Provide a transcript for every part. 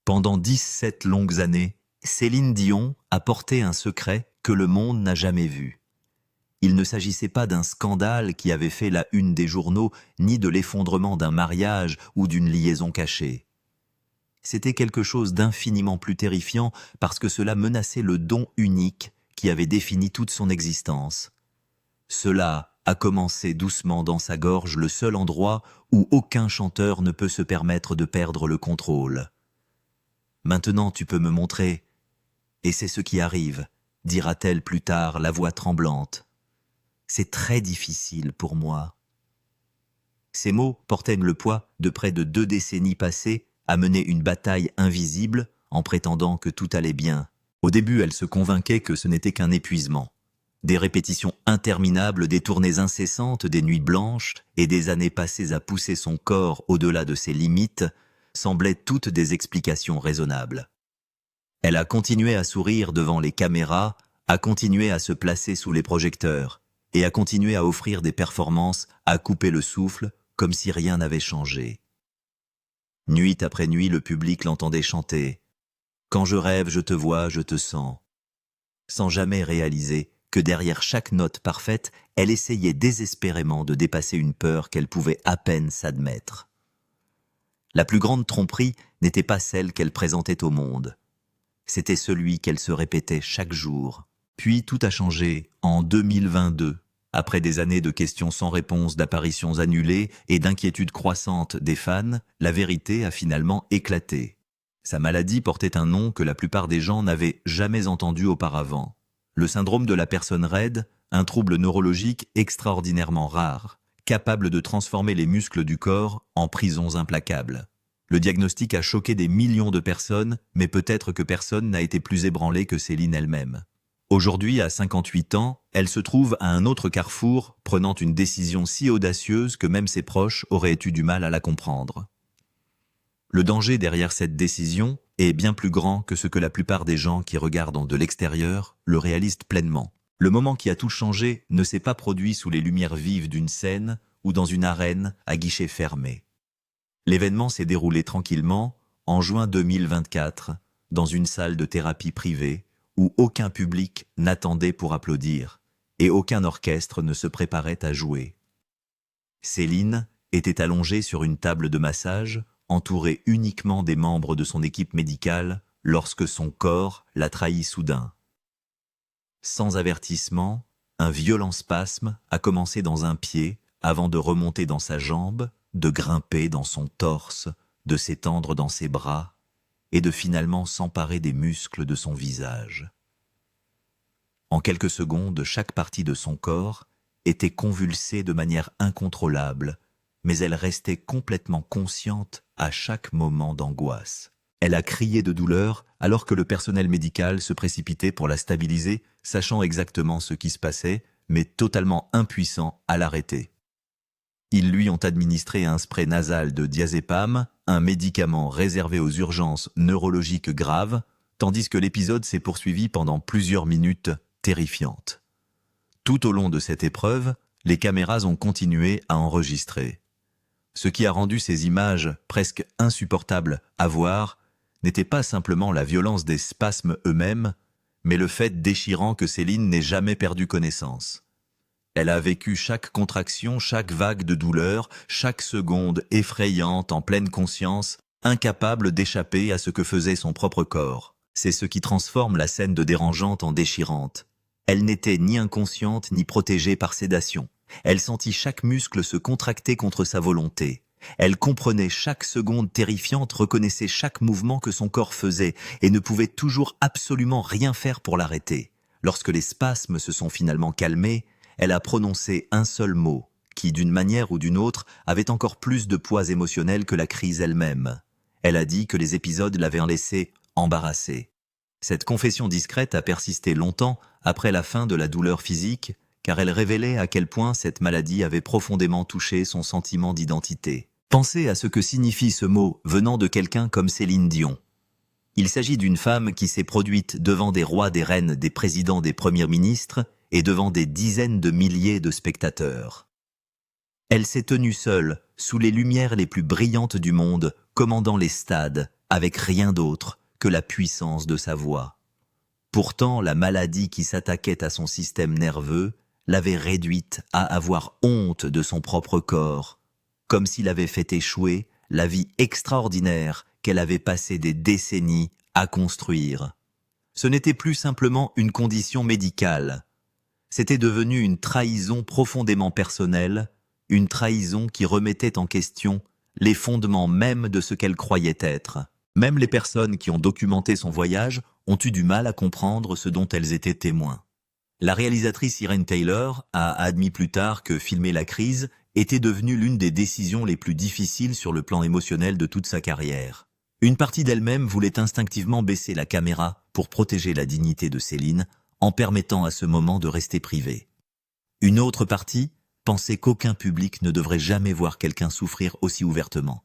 Pendant 17 longues années, Céline Dion a porté un secret que le monde n'a jamais vu. Il ne s'agissait pas d'un scandale qui avait fait la une des journaux, ni de l'effondrement d'un mariage ou d'une liaison cachée. C'était quelque chose d'infiniment plus terrifiant parce que cela menaçait le don unique qui avait défini toute son existence. Cela a commencé doucement dans sa gorge, le seul endroit où aucun chanteur ne peut se permettre de perdre le contrôle. « Maintenant tu peux me montrer. » Et c'est ce qui arrive, dira-t-elle plus tard, la voix tremblante. « C'est très difficile pour moi. » Ces mots portaient le poids de près de 2 décennies passées à mener une bataille invisible en prétendant que tout allait bien. Au début, elle se convainquait que ce n'était qu'un épuisement. Des répétitions interminables, des tournées incessantes, des nuits blanches et des années passées à pousser son corps au-delà de ses limites semblaient toutes des explications raisonnables. Elle a continué à sourire devant les caméras, a continué à se placer sous les projecteurs et a continué à offrir des performances, à couper le souffle, comme si rien n'avait changé. Nuit après nuit, le public l'entendait chanter « Quand je rêve, je te vois, je te sens », sans jamais réaliser que derrière chaque note parfaite, elle essayait désespérément de dépasser une peur qu'elle pouvait à peine s'admettre. La plus grande tromperie n'était pas celle qu'elle présentait au monde. C'était celui qu'elle se répétait chaque jour. Puis tout a changé en 2022. Après des années de questions sans réponse, d'apparitions annulées et d'inquiétudes croissantes des fans, la vérité a finalement éclaté. Sa maladie portait un nom que la plupart des gens n'avaient jamais entendu auparavant. Le syndrome de la personne raide, un trouble neurologique extraordinairement rare, capable de transformer les muscles du corps en prisons implacables. Le diagnostic a choqué des millions de personnes, mais peut-être que personne n'a été plus ébranlé que Céline elle-même. Aujourd'hui, à 58 ans, elle se trouve à un autre carrefour, prenant une décision si audacieuse que même ses proches auraient eu du mal à la comprendre. Le danger derrière cette décision est bien plus grand que ce que la plupart des gens qui regardent de l'extérieur le réalisent pleinement. Le moment qui a tout changé ne s'est pas produit sous les lumières vives d'une scène ou dans une arène à guichet fermé. L'événement s'est déroulé tranquillement en juin 2024 dans une salle de thérapie privée où aucun public n'attendait pour applaudir et aucun orchestre ne se préparait à jouer. Céline était allongée sur une table de massage, entourée uniquement des membres de son équipe médicale lorsque son corps la trahit soudain. Sans avertissement, un violent spasme a commencé dans un pied avant de remonter dans sa jambe, de grimper dans son torse, de s'étendre dans ses bras et de finalement s'emparer des muscles de son visage. En quelques secondes, chaque partie de son corps était convulsée de manière incontrôlable, mais elle restait complètement consciente à chaque moment d'angoisse. Elle a crié de douleur alors que le personnel médical se précipitait pour la stabiliser, sachant exactement ce qui se passait, mais totalement impuissant à l'arrêter. Ils lui ont administré un spray nasal de diazépam, un médicament réservé aux urgences neurologiques graves, tandis que l'épisode s'est poursuivi pendant plusieurs minutes terrifiantes. Tout au long de cette épreuve, les caméras ont continué à enregistrer. Ce qui a rendu ces images presque insupportables à voir n'était pas simplement la violence des spasmes eux-mêmes, mais le fait déchirant que Céline n'ait jamais perdu connaissance. Elle a vécu chaque contraction, chaque vague de douleur, chaque seconde effrayante en pleine conscience, incapable d'échapper à ce que faisait son propre corps. C'est ce qui transforme la scène de dérangeante en déchirante. Elle n'était ni inconsciente ni protégée par sédation. Elle sentit chaque muscle se contracter contre sa volonté. Elle comprenait chaque seconde terrifiante, reconnaissait chaque mouvement que son corps faisait et ne pouvait toujours absolument rien faire pour l'arrêter. Lorsque les spasmes se sont finalement calmés, elle a prononcé un seul mot, qui, d'une manière ou d'une autre, avait encore plus de poids émotionnel que la crise elle-même. Elle a dit que les épisodes l'avaient laissée embarrassée. Cette confession discrète a persisté longtemps après la fin de la douleur physique, car elle révélait à quel point cette maladie avait profondément touché son sentiment d'identité. Pensez à ce que signifie ce mot venant de quelqu'un comme Céline Dion. Il s'agit d'une femme qui s'est produite devant des rois, des reines, des présidents, des premiers ministres et devant des dizaines de milliers de spectateurs. Elle s'est tenue seule, sous les lumières les plus brillantes du monde, commandant les stades, avec rien d'autre que la puissance de sa voix. Pourtant, la maladie qui s'attaquait à son système nerveux l'avait réduite à avoir honte de son propre corps, comme s'il avait fait échouer la vie extraordinaire qu'elle avait passé des décennies à construire. Ce n'était plus simplement une condition médicale, c'était devenu une trahison profondément personnelle, une trahison qui remettait en question les fondements mêmes de ce qu'elle croyait être. Même les personnes qui ont documenté son voyage ont eu du mal à comprendre ce dont elles étaient témoins. La réalisatrice Irene Taylor a admis plus tard que filmer la crise était devenu l'une des décisions les plus difficiles sur le plan émotionnel de toute sa carrière. Une partie d'elle-même voulait instinctivement baisser la caméra pour protéger la dignité de Céline en permettant à ce moment de rester privé. Une autre partie pensait qu'aucun public ne devrait jamais voir quelqu'un souffrir aussi ouvertement.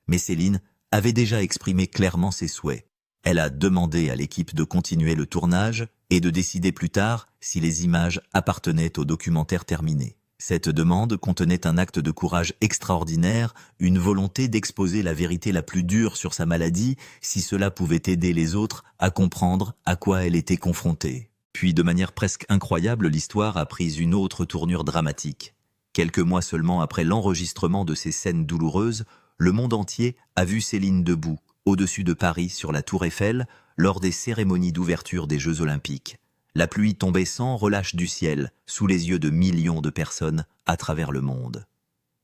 Mais Céline avait déjà exprimé clairement ses souhaits. Elle a demandé à l'équipe de continuer le tournage et de décider plus tard si les images appartenaient au documentaire terminé. Cette demande contenait un acte de courage extraordinaire, une volonté d'exposer la vérité la plus dure sur sa maladie si cela pouvait aider les autres à comprendre à quoi elle était confrontée. Puis, de manière presque incroyable, l'histoire a pris une autre tournure dramatique. Quelques mois seulement après l'enregistrement de ces scènes douloureuses, le monde entier a vu Céline debout, au-dessus de Paris, sur la Tour Eiffel, lors des cérémonies d'ouverture des Jeux Olympiques. La pluie tombait sans relâche du ciel, sous les yeux de millions de personnes à travers le monde.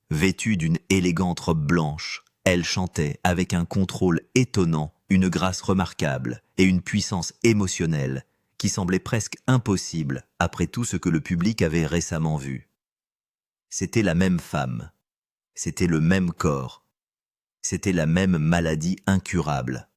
Vêtue d'une élégante robe blanche, elle chantait avec un contrôle étonnant, une grâce remarquable et une puissance émotionnelle qui semblait presque impossible après tout ce que le public avait récemment vu. C'était la même femme, c'était le même corps, c'était la même maladie incurable.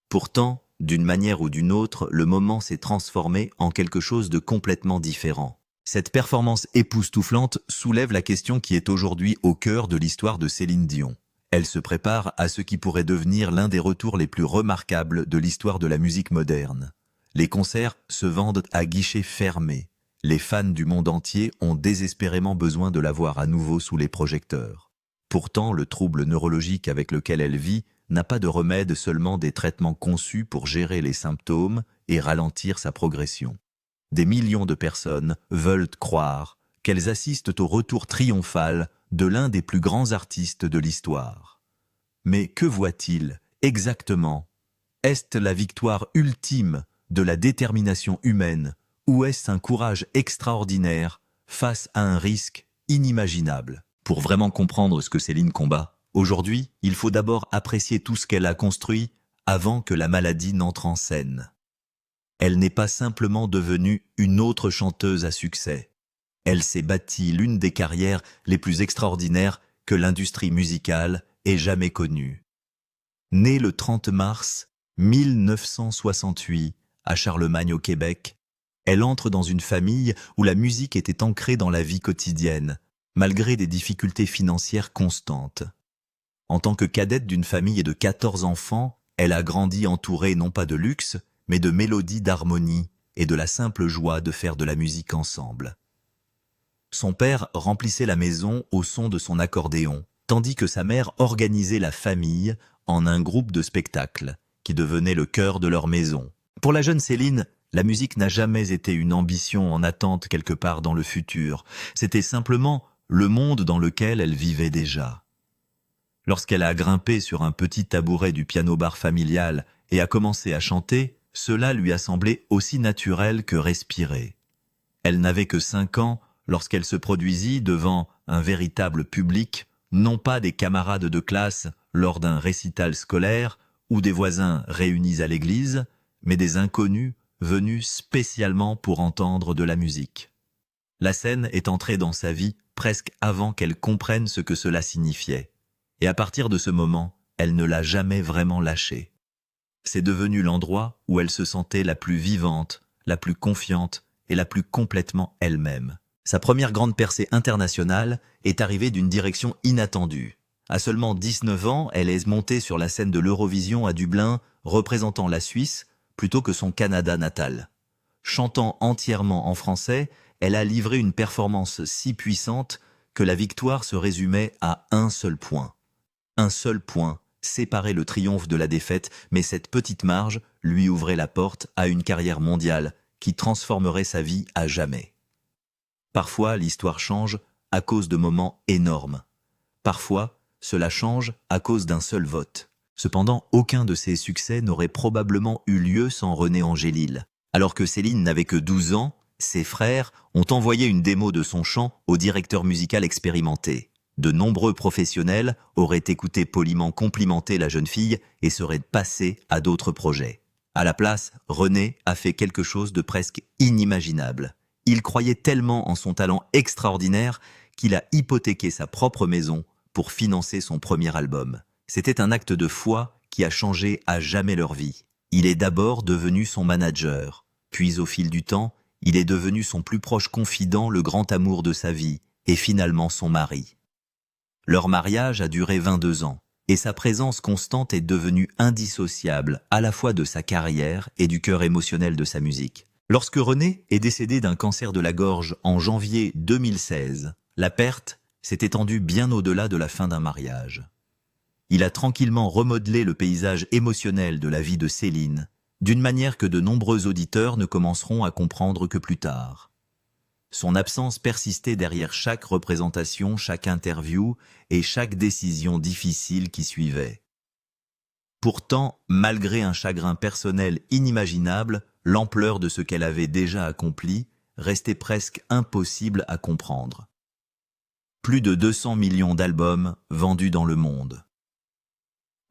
Pourtant, d'une manière ou d'une autre, le moment s'est transformé en quelque chose de complètement différent. Cette performance époustouflante soulève la question qui est aujourd'hui au cœur de l'histoire de Céline Dion. Elle se prépare à ce qui pourrait devenir l'un des retours les plus remarquables de l'histoire de la musique moderne. Les concerts se vendent à guichets fermés. Les fans du monde entier ont désespérément besoin de la voir à nouveau sous les projecteurs. Pourtant, le trouble neurologique avec lequel elle vit n'a pas de remède, seulement des traitements conçus pour gérer les symptômes et ralentir sa progression. Des millions de personnes veulent croire qu'elles assistent au retour triomphal de l'un des plus grands artistes de l'histoire. Mais que voit-il exactement? Est-ce la victoire ultime de la détermination humaine ou est-ce un courage extraordinaire face à un risque inimaginable? Pour vraiment comprendre ce que Céline combat, aujourd'hui, il faut d'abord apprécier tout ce qu'elle a construit avant que la maladie n'entre en scène. Elle n'est pas simplement devenue une autre chanteuse à succès. Elle s'est bâtie l'une des carrières les plus extraordinaires que l'industrie musicale ait jamais connue. Née le 30 mars 1968 à Charlemagne au Québec, elle entre dans une famille où la musique était ancrée dans la vie quotidienne, malgré des difficultés financières constantes. En tant que cadette d'une famille de 14 enfants, elle a grandi entourée non pas de luxe, mais de mélodies, d'harmonie et de la simple joie de faire de la musique ensemble. Son père remplissait la maison au son de son accordéon, tandis que sa mère organisait la famille en un groupe de spectacle qui devenait le cœur de leur maison. Pour la jeune Céline, la musique n'a jamais été une ambition en attente quelque part dans le futur. C'était simplement le monde dans lequel elle vivait déjà. Lorsqu'elle a grimpé sur un petit tabouret du piano-bar familial et a commencé à chanter, cela lui a semblé aussi naturel que respirer. Elle n'avait que 5 ans lorsqu'elle se produisit devant un véritable public, non pas des camarades de classe lors d'un récital scolaire ou des voisins réunis à l'église, mais des inconnus venus spécialement pour entendre de la musique. La scène est entrée dans sa vie presque avant qu'elle comprenne ce que cela signifiait. Et à partir de ce moment, elle ne l'a jamais vraiment lâché. C'est devenu l'endroit où elle se sentait la plus vivante, la plus confiante et la plus complètement elle-même. Sa première grande percée internationale est arrivée d'une direction inattendue. À seulement 19 ans, elle est montée sur la scène de l'Eurovision à Dublin, représentant la Suisse plutôt que son Canada natal. Chantant entièrement en français, elle a livré une performance si puissante que la victoire se résumait à un seul point. Un seul point, séparait le triomphe de la défaite, mais cette petite marge lui ouvrait la porte à une carrière mondiale qui transformerait sa vie à jamais. Parfois, l'histoire change à cause de moments énormes. Parfois, cela change à cause d'un seul vote. Cependant, aucun de ces succès n'aurait probablement eu lieu sans René Angélil. Alors que Céline n'avait que 12 ans, ses frères ont envoyé une démo de son chant au directeur musical expérimenté. De nombreux professionnels auraient écouté poliment complimenter la jeune fille et seraient passés à d'autres projets. À la place, René a fait quelque chose de presque inimaginable. Il croyait tellement en son talent extraordinaire qu'il a hypothéqué sa propre maison pour financer son premier album. C'était un acte de foi qui a changé à jamais leur vie. Il est d'abord devenu son manager, puis au fil du temps, il est devenu son plus proche confident, le grand amour de sa vie, et finalement son mari. Leur mariage a duré 22 ans, et sa présence constante est devenue indissociable à la fois de sa carrière et du cœur émotionnel de sa musique. Lorsque René est décédé d'un cancer de la gorge en janvier 2016, la perte s'est étendue bien au-delà de la fin d'un mariage. Il a tranquillement remodelé le paysage émotionnel de la vie de Céline, d'une manière que de nombreux auditeurs ne commenceront à comprendre que plus tard. Son absence persistait derrière chaque représentation, chaque interview et chaque décision difficile qui suivait. Pourtant, malgré un chagrin personnel inimaginable, l'ampleur de ce qu'elle avait déjà accompli restait presque impossible à comprendre. Plus de 200 millions d'albums vendus dans le monde.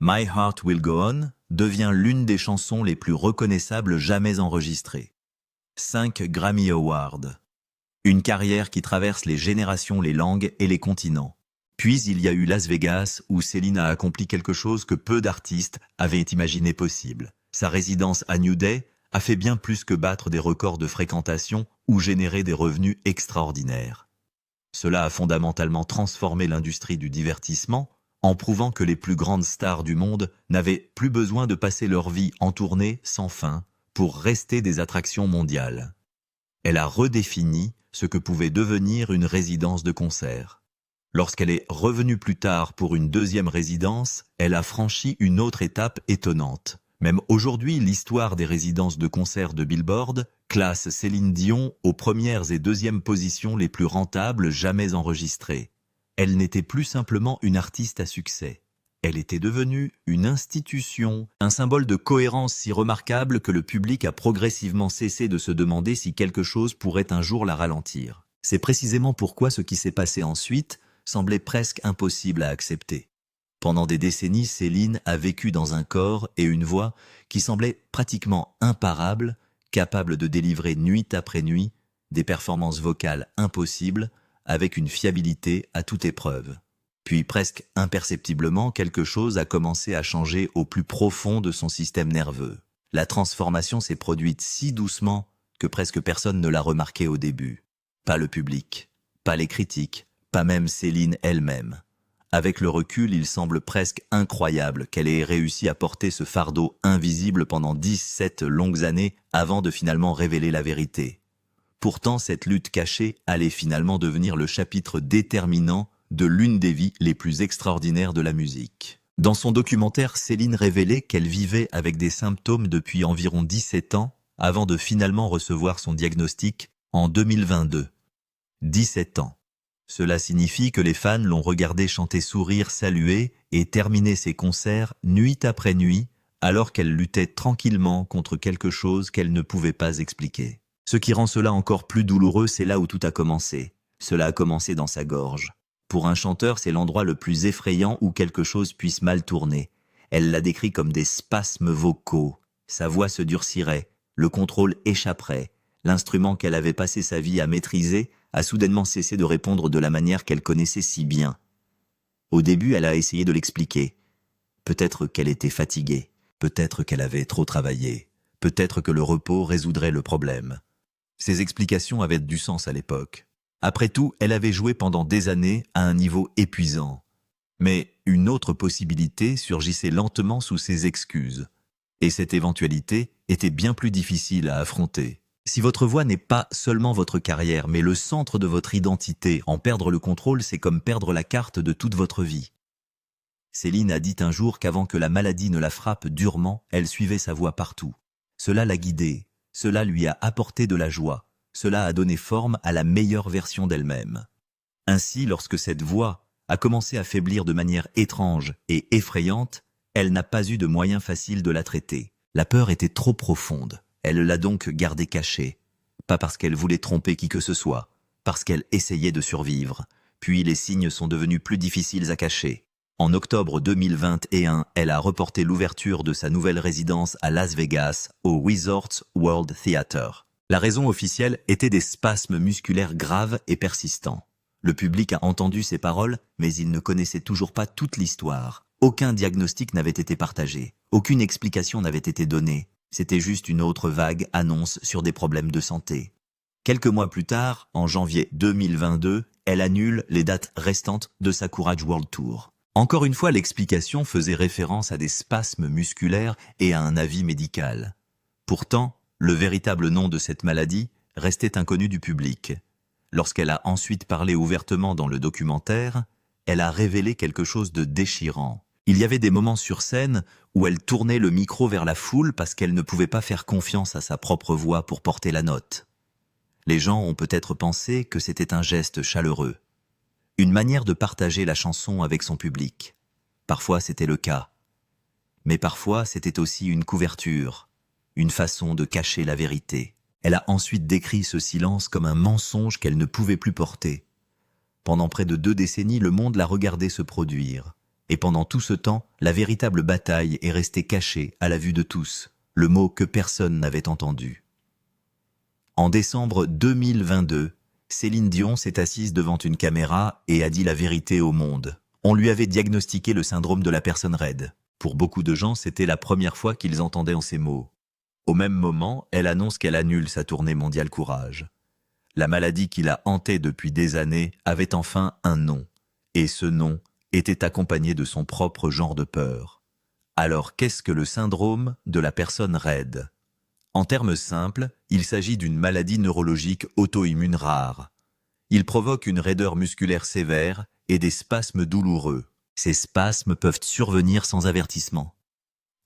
My Heart Will Go On devient l'une des chansons les plus reconnaissables jamais enregistrées. 5 Grammy Awards. Une carrière qui traverse les générations, les langues et les continents. Puis il y a eu Las Vegas où Céline a accompli quelque chose que peu d'artistes avaient imaginé possible. Sa résidence à New Day a fait bien plus que battre des records de fréquentation ou générer des revenus extraordinaires. Cela a fondamentalement transformé l'industrie du divertissement en prouvant que les plus grandes stars du monde n'avaient plus besoin de passer leur vie en tournée sans fin pour rester des attractions mondiales. Elle a redéfini ce que pouvait devenir une résidence de concert. Lorsqu'elle est revenue plus tard pour une deuxième résidence, elle a franchi une autre étape étonnante. Même aujourd'hui, l'histoire des résidences de concert de Billboard classe Céline Dion aux premières et deuxièmes positions les plus rentables jamais enregistrées. Elle n'était plus simplement une artiste à succès. Elle était devenue une institution, un symbole de cohérence si remarquable que le public a progressivement cessé de se demander si quelque chose pourrait un jour la ralentir. C'est précisément pourquoi ce qui s'est passé ensuite semblait presque impossible à accepter. Pendant des décennies, Céline a vécu dans un corps et une voix qui semblaient pratiquement imparables, capables de délivrer nuit après nuit des performances vocales impossibles, avec une fiabilité à toute épreuve. Puis presque imperceptiblement, quelque chose a commencé à changer au plus profond de son système nerveux. La transformation s'est produite si doucement que presque personne ne l'a remarqué au début. Pas le public, pas les critiques, pas même Céline elle-même. Avec le recul, il semble presque incroyable qu'elle ait réussi à porter ce fardeau invisible pendant 17 longues années avant de finalement révéler la vérité. Pourtant, cette lutte cachée allait finalement devenir le chapitre déterminant de l'une des vies les plus extraordinaires de la musique. Dans son documentaire, Céline révélait qu'elle vivait avec des symptômes depuis environ 17 ans avant de finalement recevoir son diagnostic en 2022. 17 ans. Cela signifie que les fans l'ont regardée chanter, sourire, saluer et terminer ses concerts nuit après nuit alors qu'elle luttait tranquillement contre quelque chose qu'elle ne pouvait pas expliquer. Ce qui rend cela encore plus douloureux, c'est là où tout a commencé. Cela a commencé dans sa gorge. Pour un chanteur, c'est l'endroit le plus effrayant où quelque chose puisse mal tourner. Elle l'a décrit comme des spasmes vocaux. Sa voix se durcirait, le contrôle échapperait. L'instrument qu'elle avait passé sa vie à maîtriser a soudainement cessé de répondre de la manière qu'elle connaissait si bien. Au début, elle a essayé de l'expliquer. Peut-être qu'elle était fatiguée, peut-être qu'elle avait trop travaillé, peut-être que le repos résoudrait le problème. Ces explications avaient du sens à l'époque. Après tout, elle avait joué pendant des années à un niveau épuisant. Mais une autre possibilité surgissait lentement sous ses excuses. Et cette éventualité était bien plus difficile à affronter. Si votre voix n'est pas seulement votre carrière, mais le centre de votre identité, en perdre le contrôle, c'est comme perdre la carte de toute votre vie. Céline a dit un jour qu'avant que la maladie ne la frappe durement, elle suivait sa voix partout. Cela l'a guidée, cela lui a apporté de la joie, cela a donné forme à la meilleure version d'elle-même. Ainsi, lorsque cette voix a commencé à faiblir de manière étrange et effrayante, elle n'a pas eu de moyen facile de la traiter. La peur était trop profonde, elle l'a donc gardée cachée. Pas parce qu'elle voulait tromper qui que ce soit, parce qu'elle essayait de survivre. Puis les signes sont devenus plus difficiles à cacher. En octobre 2021, elle a reporté l'ouverture de sa nouvelle résidence à Las Vegas, au Resorts World Theater. La raison officielle était des spasmes musculaires graves et persistants. Le public a entendu ces paroles, mais il ne connaissait toujours pas toute l'histoire. Aucun diagnostic n'avait été partagé, aucune explication n'avait été donnée. C'était juste une autre vague annonce sur des problèmes de santé. Quelques mois plus tard, en janvier 2022, elle annule les dates restantes de sa Courage World Tour. Encore une fois, l'explication faisait référence à des spasmes musculaires et à un avis médical. Pourtant, le véritable nom de cette maladie restait inconnu du public. Lorsqu'elle a ensuite parlé ouvertement dans le documentaire, elle a révélé quelque chose de déchirant. Il y avait des moments sur scène où elle tournait le micro vers la foule parce qu'elle ne pouvait pas faire confiance à sa propre voix pour porter la note. Les gens ont peut-être pensé que c'était un geste chaleureux, une manière de partager la chanson avec son public. Parfois c'était le cas. Mais parfois c'était aussi une couverture, une façon de cacher la vérité. Elle a ensuite décrit ce silence comme un mensonge qu'elle ne pouvait plus porter. Pendant près de 2 décennies, le monde l'a regardé se produire. Et pendant tout ce temps, la véritable bataille est restée cachée à la vue de tous, le mot que personne n'avait entendu. En décembre 2022, Céline Dion s'est assise devant une caméra et a dit la vérité au monde. On lui avait diagnostiqué le syndrome de la personne raide. Pour beaucoup de gens, c'était la première fois qu'ils entendaient en ces mots. Au même moment, elle annonce qu'elle annule sa tournée mondiale Courage. La maladie qui la hantait depuis des années avait enfin un nom. Et ce nom était accompagné de son propre genre de peur. Alors qu'est-ce que le syndrome de la personne raide ? En termes simples, il s'agit d'une maladie neurologique auto-immune rare. Il provoque une raideur musculaire sévère et des spasmes douloureux. Ces spasmes peuvent survenir sans avertissement.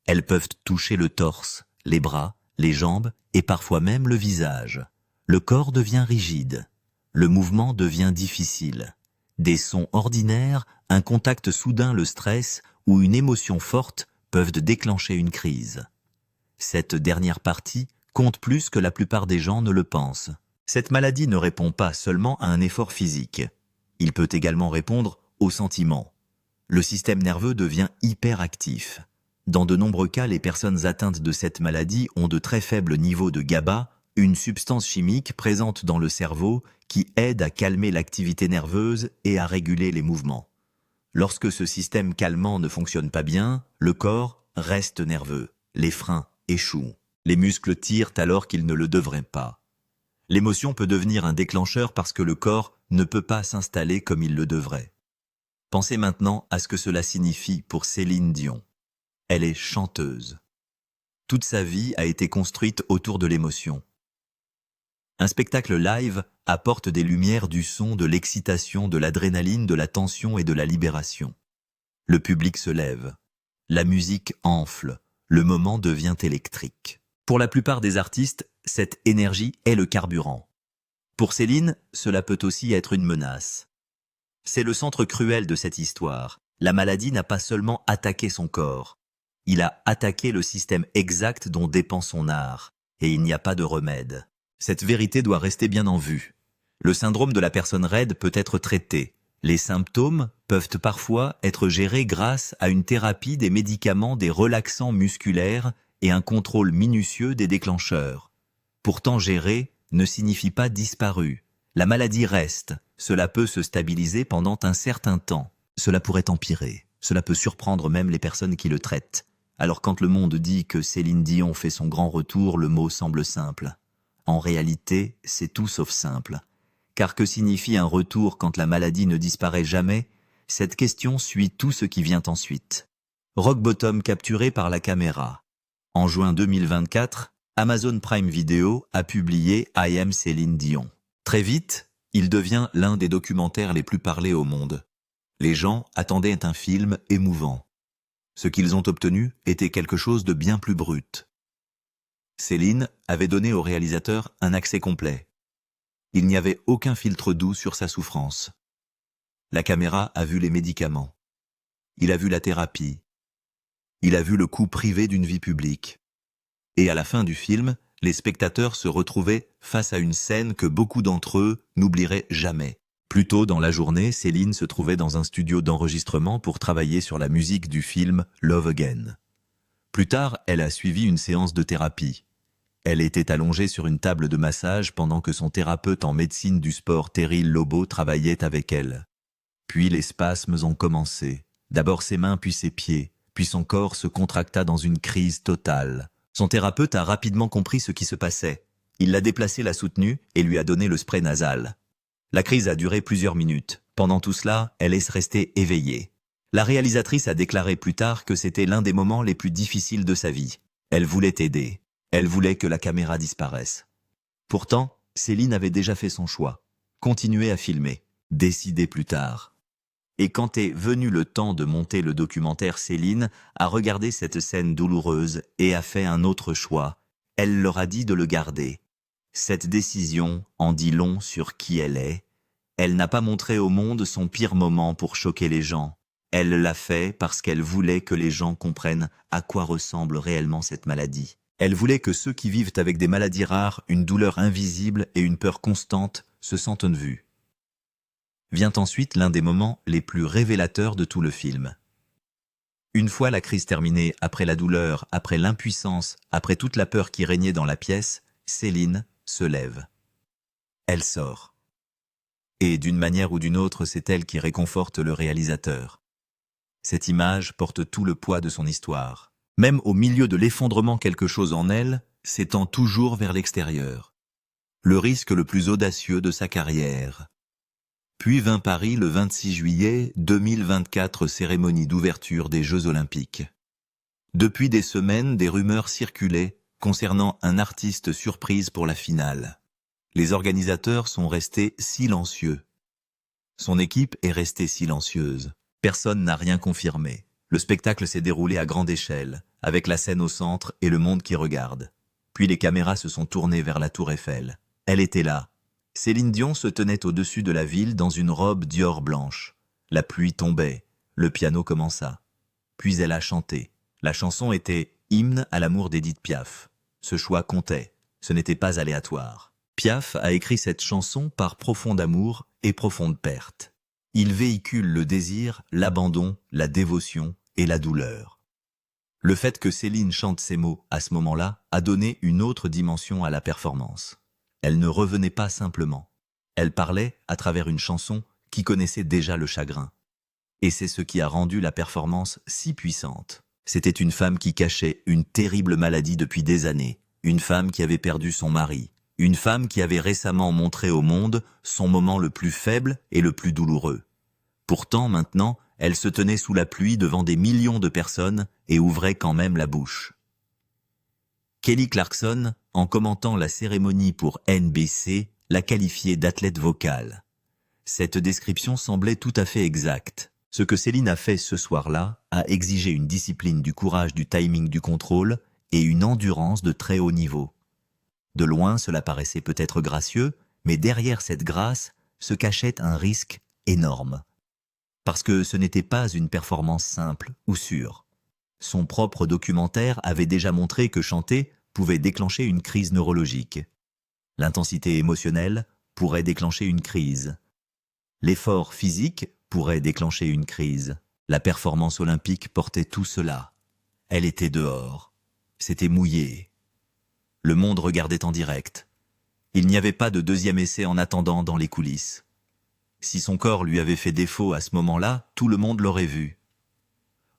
Elles peuvent toucher le torse, les bras, les jambes et parfois même le visage. Le corps devient rigide. Le mouvement devient difficile. Des sons ordinaires, un contact soudain, le stress ou une émotion forte peuvent déclencher une crise. Cette dernière partie compte plus que la plupart des gens ne le pensent. Cette maladie ne répond pas seulement à un effort physique. Il peut également répondre aux sentiments. Le système nerveux devient hyperactif. Dans de nombreux cas, les personnes atteintes de cette maladie ont de très faibles niveaux de GABA, une substance chimique présente dans le cerveau qui aide à calmer l'activité nerveuse et à réguler les mouvements. Lorsque ce système calmant ne fonctionne pas bien, le corps reste nerveux, les freins échouent, les muscles tirent alors qu'ils ne le devraient pas. L'émotion peut devenir un déclencheur parce que le corps ne peut pas s'installer comme il le devrait. Pensez maintenant à ce que cela signifie pour Céline Dion. Elle est chanteuse. Toute sa vie a été construite autour de l'émotion. Un spectacle live apporte des lumières, du son, de l'excitation, de l'adrénaline, de la tension et de la libération. Le public se lève. La musique enfle. Le moment devient électrique. Pour la plupart des artistes, cette énergie est le carburant. Pour Céline, cela peut aussi être une menace. C'est le centre cruel de cette histoire. La maladie n'a pas seulement attaqué son corps. Il a attaqué le système exact dont dépend son art. Et il n'y a pas de remède. Cette vérité doit rester bien en vue. Le syndrome de la personne raide peut être traité. Les symptômes peuvent parfois être gérés grâce à une thérapie, des médicaments, des relaxants musculaires et un contrôle minutieux des déclencheurs. Pourtant, gérer ne signifie pas disparu. La maladie reste. Cela peut se stabiliser pendant un certain temps. Cela pourrait empirer. Cela peut surprendre même les personnes qui le traitent. Alors quand le monde dit que Céline Dion fait son grand retour, le mot semble simple. En réalité, c'est tout sauf simple. Car que signifie un retour quand la maladie ne disparaît jamais? Cette question suit tout ce qui vient ensuite. Rock bottom capturé par la caméra. En juin 2024, Amazon Prime Video a publié I Am Céline Dion. Très vite, il devient l'un des documentaires les plus parlés au monde. Les gens attendaient un film émouvant. Ce qu'ils ont obtenu était quelque chose de bien plus brut. Céline avait donné au réalisateur un accès complet. Il n'y avait aucun filtre doux sur sa souffrance. La caméra a vu les médicaments. Il a vu la thérapie. Il a vu le coût privé d'une vie publique. Et à la fin du film, les spectateurs se retrouvaient face à une scène que beaucoup d'entre eux n'oublieraient jamais. Plus tôt dans la journée, Céline se trouvait dans un studio d'enregistrement pour travailler sur la musique du film Love Again. Plus tard, elle a suivi une séance de thérapie. Elle était allongée sur une table de massage pendant que son thérapeute en médecine du sport Terryl Lobo travaillait avec elle. Puis les spasmes ont commencé. D'abord ses mains puis ses pieds, puis son corps se contracta dans une crise totale. Son thérapeute a rapidement compris ce qui se passait. Il l'a déplacée, l'a soutenue et lui a donné le spray nasal. La crise a duré plusieurs minutes. Pendant tout cela, elle est restée éveillée. La réalisatrice a déclaré plus tard que c'était l'un des moments les plus difficiles de sa vie. Elle voulait aider. Elle voulait que la caméra disparaisse. Pourtant, Céline avait déjà fait son choix. Continuer à filmer. Décider plus tard. Et quand est venu le temps de monter le documentaire, Céline a regardé cette scène douloureuse et a fait un autre choix. Elle leur a dit de le garder. Cette décision en dit long sur qui elle est. Elle n'a pas montré au monde son pire moment pour choquer les gens. Elle l'a fait parce qu'elle voulait que les gens comprennent à quoi ressemble réellement cette maladie. Elle voulait que ceux qui vivent avec des maladies rares, une douleur invisible et une peur constante se sentent vus. Vient ensuite l'un des moments les plus révélateurs de tout le film. Une fois la crise terminée, après la douleur, après l'impuissance, après toute la peur qui régnait dans la pièce, Céline se lève. Elle sort. Et d'une manière ou d'une autre, c'est elle qui réconforte le réalisateur. Cette image porte tout le poids de son histoire. Même au milieu de l'effondrement, quelque chose en elle s'étend toujours vers l'extérieur. Le risque le plus audacieux de sa carrière. Puis vint Paris le 26 juillet 2024, cérémonie d'ouverture des Jeux Olympiques. Depuis des semaines, des rumeurs circulaient concernant un artiste surprise pour la finale. Les organisateurs sont restés silencieux. Son équipe est restée silencieuse. Personne n'a rien confirmé. Le spectacle s'est déroulé à grande échelle, avec la scène au centre et le monde qui regarde. Puis les caméras se sont tournées vers la Tour Eiffel. Elle était là. Céline Dion se tenait au-dessus de la ville dans une robe Dior blanche. La pluie tombait, le piano commença. Puis elle a chanté. La chanson était « Hymne à l'amour d'Édith Piaf ». Ce choix comptait, ce n'était pas aléatoire. Piaf a écrit cette chanson par profond amour et profonde perte. Il véhicule le désir, l'abandon, la dévotion et la douleur. Le fait que Céline chante ces mots à ce moment-là a donné une autre dimension à la performance. Elle ne revenait pas simplement. Elle parlait à travers une chanson qui connaissait déjà le chagrin. Et c'est ce qui a rendu la performance si puissante. C'était une femme qui cachait une terrible maladie depuis des années. Une femme qui avait perdu son mari. Une femme qui avait récemment montré au monde son moment le plus faible et le plus douloureux. Pourtant, maintenant, elle se tenait sous la pluie devant des millions de personnes et ouvrait quand même la bouche. Kelly Clarkson, en commentant la cérémonie pour NBC, l'a qualifiée d'athlète vocale. Cette description semblait tout à fait exacte. Ce que Céline a fait ce soir-là a exigé une discipline, du courage, du timing, du contrôle et une endurance de très haut niveau. De loin, cela paraissait peut-être gracieux, mais derrière cette grâce se cachait un risque énorme. Parce que ce n'était pas une performance simple ou sûre. Son propre documentaire avait déjà montré que chanter pouvait déclencher une crise neurologique. L'intensité émotionnelle pourrait déclencher une crise. L'effort physique pourrait déclencher une crise. La performance olympique portait tout cela. Elle était dehors. C'était mouillé. Le monde regardait en direct. Il n'y avait pas de deuxième essai en attendant dans les coulisses. Si son corps lui avait fait défaut à ce moment-là, tout le monde l'aurait vu.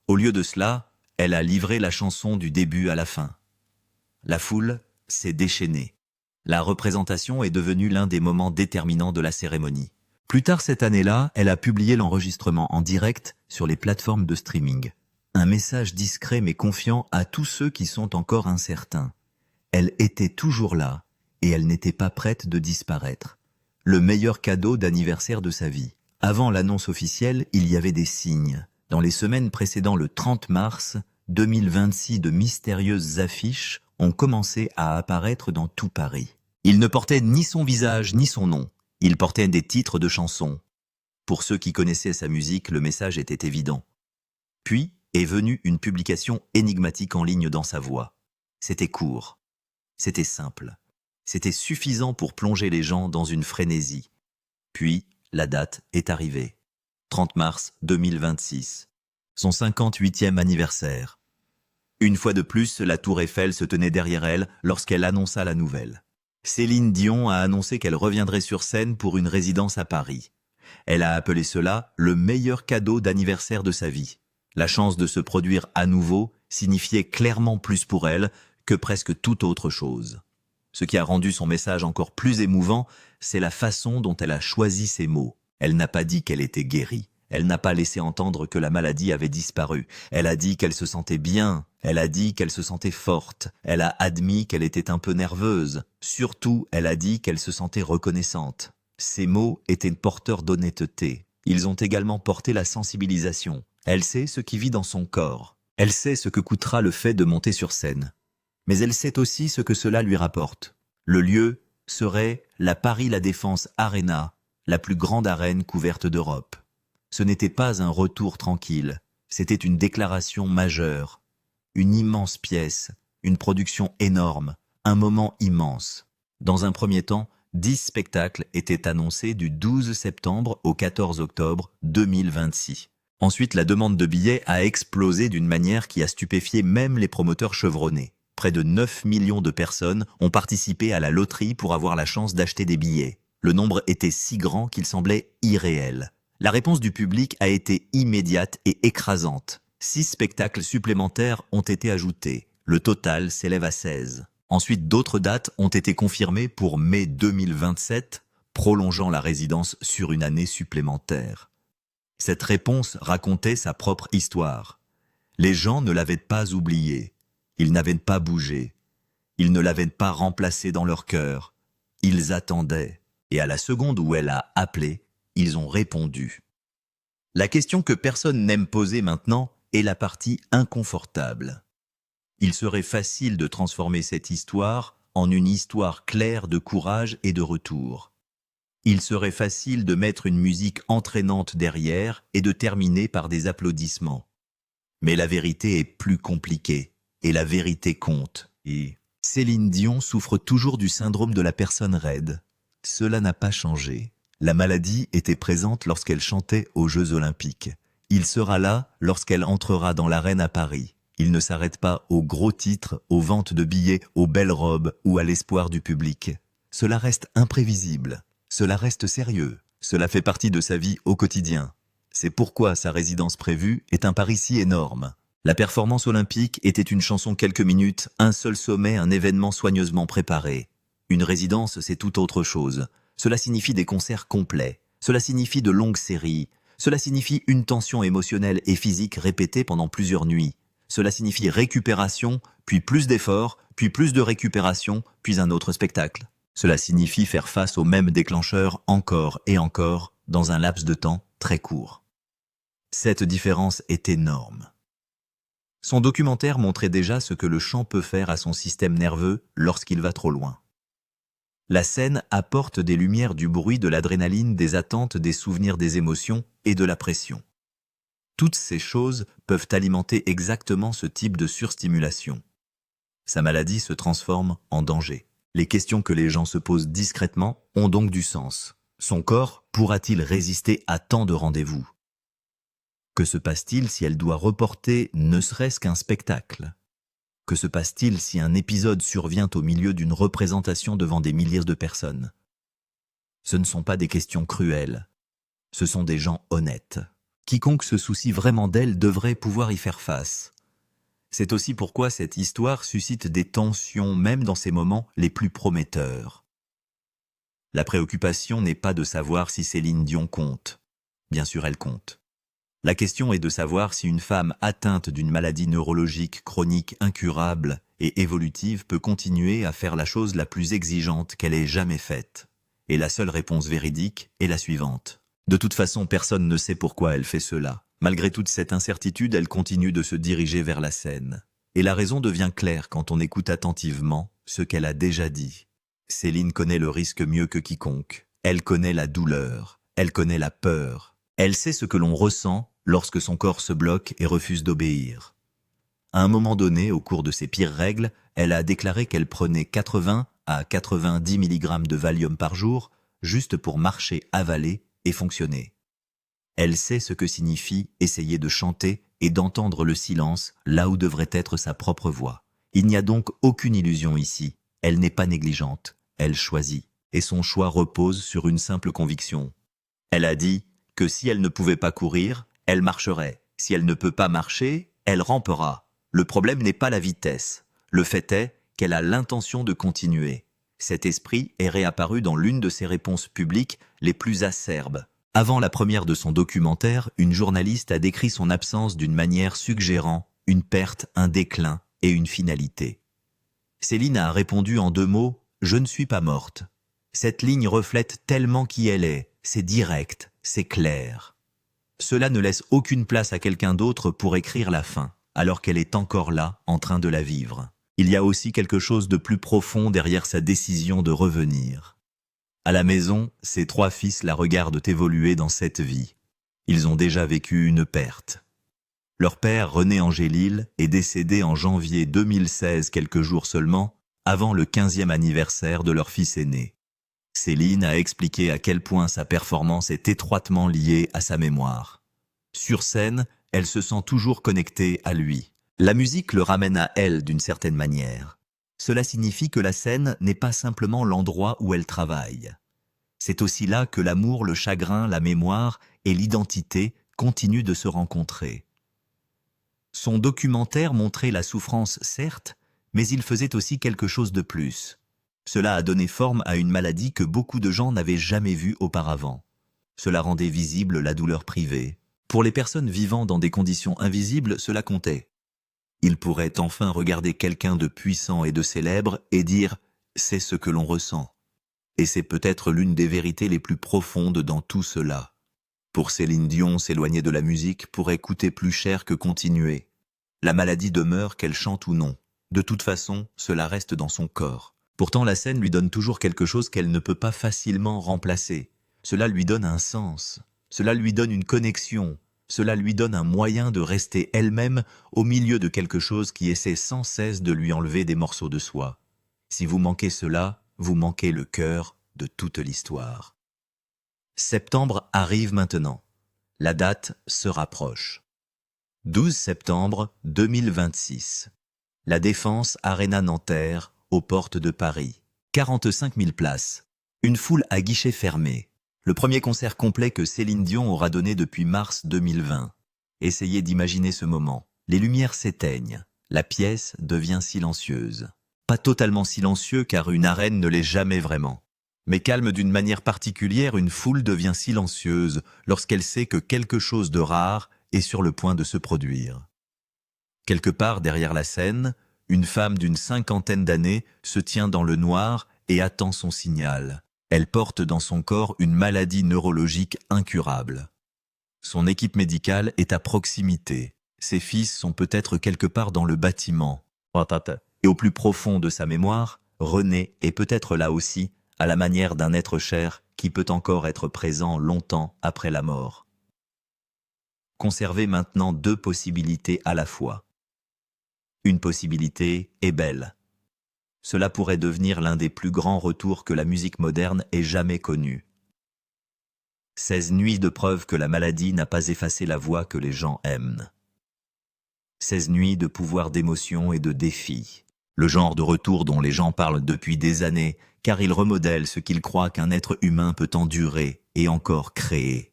Au lieu de cela, elle a livré la chanson du début à la fin. La foule s'est déchaînée. La représentation est devenue l'un des moments déterminants de la cérémonie. Plus tard cette année-là, elle a publié l'enregistrement en direct sur les plateformes de streaming. Un message discret mais confiant à tous ceux qui sont encore incertains. Elle était toujours là et elle n'était pas prête de disparaître. Le meilleur cadeau d'anniversaire de sa vie. Avant l'annonce officielle, il y avait des signes. Dans les semaines précédant le 30 mars 2026, de mystérieuses affiches ont commencé à apparaître dans tout Paris. Il ne portait ni son visage ni son nom. Il portait des titres de chansons. Pour ceux qui connaissaient sa musique, le message était évident. Puis est venue une publication énigmatique en ligne dans sa voix. C'était court. C'était simple. C'était suffisant pour plonger les gens dans une frénésie. Puis, la date est arrivée. 30 mars 2026. Son 58e anniversaire. Une fois de plus, la tour Eiffel se tenait derrière elle lorsqu'elle annonça la nouvelle. Céline Dion a annoncé qu'elle reviendrait sur scène pour une résidence à Paris. Elle a appelé cela le meilleur cadeau d'anniversaire de sa vie. La chance de se produire à nouveau signifiait clairement plus pour elle que presque toute autre chose. Ce qui a rendu son message encore plus émouvant, c'est la façon dont elle a choisi ses mots. Elle n'a pas dit qu'elle était guérie. Elle n'a pas laissé entendre que la maladie avait disparu. Elle a dit qu'elle se sentait bien. Elle a dit qu'elle se sentait forte. Elle a admis qu'elle était un peu nerveuse. Surtout, elle a dit qu'elle se sentait reconnaissante. Ces mots étaient porteurs d'honnêteté. Ils ont également porté la sensibilisation. Elle sait ce qui vit dans son corps. Elle sait ce que coûtera le fait de monter sur scène. Mais elle sait aussi ce que cela lui rapporte. Le lieu serait la Paris La Défense Arena, la plus grande arène couverte d'Europe. Ce n'était pas un retour tranquille, c'était une déclaration majeure, une immense pièce, une production énorme, un moment immense. Dans un premier temps, 10 spectacles étaient annoncés du 12 septembre au 14 octobre 2026. Ensuite, la demande de billets a explosé d'une manière qui a stupéfié même les promoteurs chevronnés. Près de 9 millions de personnes ont participé à la loterie pour avoir la chance d'acheter des billets. Le nombre était si grand qu'il semblait irréel. La réponse du public a été immédiate et écrasante. 6 spectacles supplémentaires ont été ajoutés. Le total s'élève à 16. Ensuite, d'autres dates ont été confirmées pour mai 2027, prolongeant la résidence sur une année supplémentaire. Cette réponse racontait sa propre histoire. Les gens ne l'avaient pas oubliée. Ils n'avaient pas bougé. Ils ne l'avaient pas remplacé dans leur cœur. Ils attendaient. Et à la seconde où elle a appelé, ils ont répondu. La question que personne n'aime poser maintenant est la partie inconfortable. Il serait facile de transformer cette histoire en une histoire claire de courage et de retour. Il serait facile de mettre une musique entraînante derrière et de terminer par des applaudissements. Mais la vérité est plus compliquée, et la vérité compte. Et Céline Dion souffre toujours du syndrome de la personne raide. Cela n'a pas changé. La maladie était présente lorsqu'elle chantait aux Jeux Olympiques. Il sera là lorsqu'elle entrera dans l'arène à Paris. Il ne s'arrête pas aux gros titres, aux ventes de billets, aux belles robes ou à l'espoir du public. Cela reste imprévisible. Cela reste sérieux. Cela fait partie de sa vie au quotidien. C'est pourquoi sa résidence prévue est un pari si énorme. La performance olympique était une chanson quelques minutes, un seul sommet, un événement soigneusement préparé. Une résidence, c'est tout autre chose. Cela signifie des concerts complets. Cela signifie de longues séries. Cela signifie une tension émotionnelle et physique répétée pendant plusieurs nuits. Cela signifie récupération, puis plus d'efforts, puis plus de récupération, puis un autre spectacle. Cela signifie faire face aux mêmes déclencheurs encore et encore dans un laps de temps très court. Cette différence est énorme. Son documentaire montrait déjà ce que le chant peut faire à son système nerveux lorsqu'il va trop loin. La scène apporte des lumières, du bruit, de l'adrénaline, des attentes, des souvenirs, des émotions et de la pression. Toutes ces choses peuvent alimenter exactement ce type de surstimulation. Sa maladie se transforme en danger. Les questions que les gens se posent discrètement ont donc du sens. Son corps pourra-t-il résister à tant de rendez-vous ? Que se passe-t-il si elle doit reporter ne serait-ce qu'un spectacle ? Que se passe-t-il si un épisode survient au milieu d'une représentation devant des milliers de personnes ? Ce ne sont pas des questions cruelles. Ce sont des gens honnêtes. Quiconque se soucie vraiment d'elle devrait pouvoir y faire face. C'est aussi pourquoi cette histoire suscite des tensions même dans ces moments les plus prometteurs. La préoccupation n'est pas de savoir si Céline Dion compte. Bien sûr, elle compte. La question est de savoir si une femme atteinte d'une maladie neurologique chronique incurable et évolutive peut continuer à faire la chose la plus exigeante qu'elle ait jamais faite. Et la seule réponse véridique est la suivante. De toute façon, personne ne sait pourquoi elle fait cela. Malgré toute cette incertitude, elle continue de se diriger vers la scène. Et la raison devient claire quand on écoute attentivement ce qu'elle a déjà dit. Céline connaît le risque mieux que quiconque. Elle connaît la douleur. Elle connaît la peur. Elle sait ce que l'on ressent lorsque son corps se bloque et refuse d'obéir. À un moment donné, au cours de ses pires règles, elle a déclaré qu'elle prenait 80 à 90 mg de Valium par jour, juste pour marcher, avaler et fonctionner. Elle sait ce que signifie essayer de chanter et d'entendre le silence là où devrait être sa propre voix. Il n'y a donc aucune illusion ici. Elle n'est pas négligente. Elle choisit. Et son choix repose sur une simple conviction. Elle a dit que si elle ne pouvait pas courir, elle marcherait. Si elle ne peut pas marcher, elle rampera. Le problème n'est pas la vitesse. Le fait est qu'elle a l'intention de continuer. Cet esprit est réapparu dans l'une de ses réponses publiques les plus acerbes. Avant la première de son documentaire, une journaliste a décrit son absence d'une manière suggérant une perte, un déclin et une finalité. Céline a répondu en 2 mots « Je ne suis pas morte ». Cette ligne reflète tellement qui elle est, c'est direct, c'est clair. Cela ne laisse aucune place à quelqu'un d'autre pour écrire la fin, alors qu'elle est encore là, en train de la vivre. Il y a aussi quelque chose de plus profond derrière sa décision de revenir. À la maison, ses 3 fils la regardent évoluer dans cette vie. Ils ont déjà vécu une perte. Leur père, René Angélil, est décédé en janvier 2016, quelques jours seulement, avant le 15e anniversaire de leur fils aîné. Céline a expliqué à quel point sa performance est étroitement liée à sa mémoire. Sur scène, elle se sent toujours connectée à lui. La musique le ramène à elle d'une certaine manière. Cela signifie que la scène n'est pas simplement l'endroit où elle travaille. C'est aussi là que l'amour, le chagrin, la mémoire et l'identité continuent de se rencontrer. Son documentaire montrait la souffrance, certes, mais il faisait aussi quelque chose de plus. Cela a donné forme à une maladie que beaucoup de gens n'avaient jamais vue auparavant. Cela rendait visible la douleur privée. Pour les personnes vivant dans des conditions invisibles, cela comptait. Ils pourraient enfin regarder quelqu'un de puissant et de célèbre et dire « c'est ce que l'on ressent ». Et c'est peut-être l'une des vérités les plus profondes dans tout cela. Pour Céline Dion, s'éloigner de la musique pourrait coûter plus cher que continuer. La maladie demeure, qu'elle chante ou non. De toute façon, cela reste dans son corps. Pourtant, la scène lui donne toujours quelque chose qu'elle ne peut pas facilement remplacer. Cela lui donne un sens. Cela lui donne une connexion. Cela lui donne un moyen de rester elle-même au milieu de quelque chose qui essaie sans cesse de lui enlever des morceaux de soi. Si vous manquez cela, vous manquez le cœur de toute l'histoire. Septembre arrive maintenant. La date se rapproche. 12 septembre 2026. La Défense Arena Nanterre, aux portes de Paris. 45 000 places. Une foule à guichet fermé. Le premier concert complet que Céline Dion aura donné depuis mars 2020. Essayez d'imaginer ce moment. Les lumières s'éteignent. La pièce devient silencieuse. Pas totalement silencieux car une arène ne l'est jamais vraiment. Mais calme d'une manière particulière, une foule devient silencieuse lorsqu'elle sait que quelque chose de rare est sur le point de se produire. Quelque part derrière la scène, une femme d'une 50aine d'années se tient dans le noir et attend son signal. Elle porte dans son corps une maladie neurologique incurable. Son équipe médicale est à proximité. Ses fils sont peut-être quelque part dans le bâtiment. Et au plus profond de sa mémoire, René est peut-être là aussi, à la manière d'un être cher qui peut encore être présent longtemps après la mort. Conservez maintenant 2 possibilités à la fois. Une possibilité est belle. Cela pourrait devenir l'un des plus grands retours que la musique moderne ait jamais connu. 16 nuits de preuve que la maladie n'a pas effacé la voix que les gens aiment. 16 nuits de pouvoir d'émotion et de défi. Le genre de retour dont les gens parlent depuis des années, car ils remodèlent ce qu'ils croient qu'un être humain peut endurer et encore créer.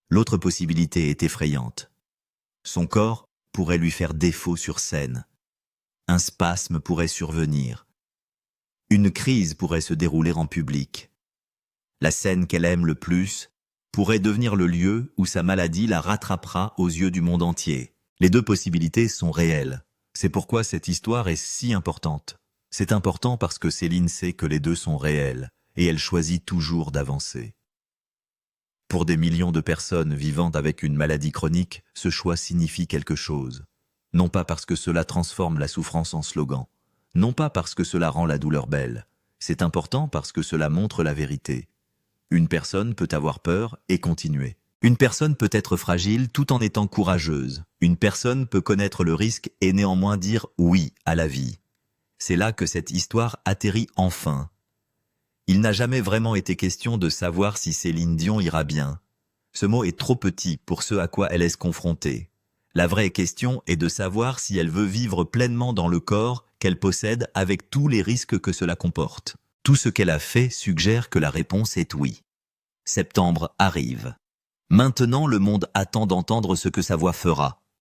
L'autre possibilité est effrayante. Son corps pourrait lui faire défaut sur scène. Un spasme pourrait survenir. Une crise pourrait se dérouler en public. La scène qu'elle aime le plus pourrait devenir le lieu où sa maladie la rattrapera aux yeux du monde entier. Les 2 possibilités sont réelles. C'est pourquoi cette histoire est si importante. C'est important parce que Céline sait que les 2 sont réels et elle choisit toujours d'avancer. Pour des millions de personnes vivant avec une maladie chronique, ce choix signifie quelque chose. Non pas parce que cela transforme la souffrance en slogan, non pas parce que cela rend la douleur belle. C'est important parce que cela montre la vérité. Une personne peut avoir peur et continuer. Une personne peut être fragile tout en étant courageuse. Une personne peut connaître le risque et néanmoins dire oui à la vie. C'est là que cette histoire atterrit enfin. Il n'a jamais vraiment été question de savoir si Céline Dion ira bien. Ce mot est trop petit pour ce à quoi elle est confrontée. La vraie question est de savoir si elle veut vivre pleinement dans le corps qu'elle possède avec tous les risques que cela comporte. Tout ce qu'elle a fait suggère que la réponse est oui. Septembre arrive. Maintenant, le monde attend d'entendre ce que sa voix fera.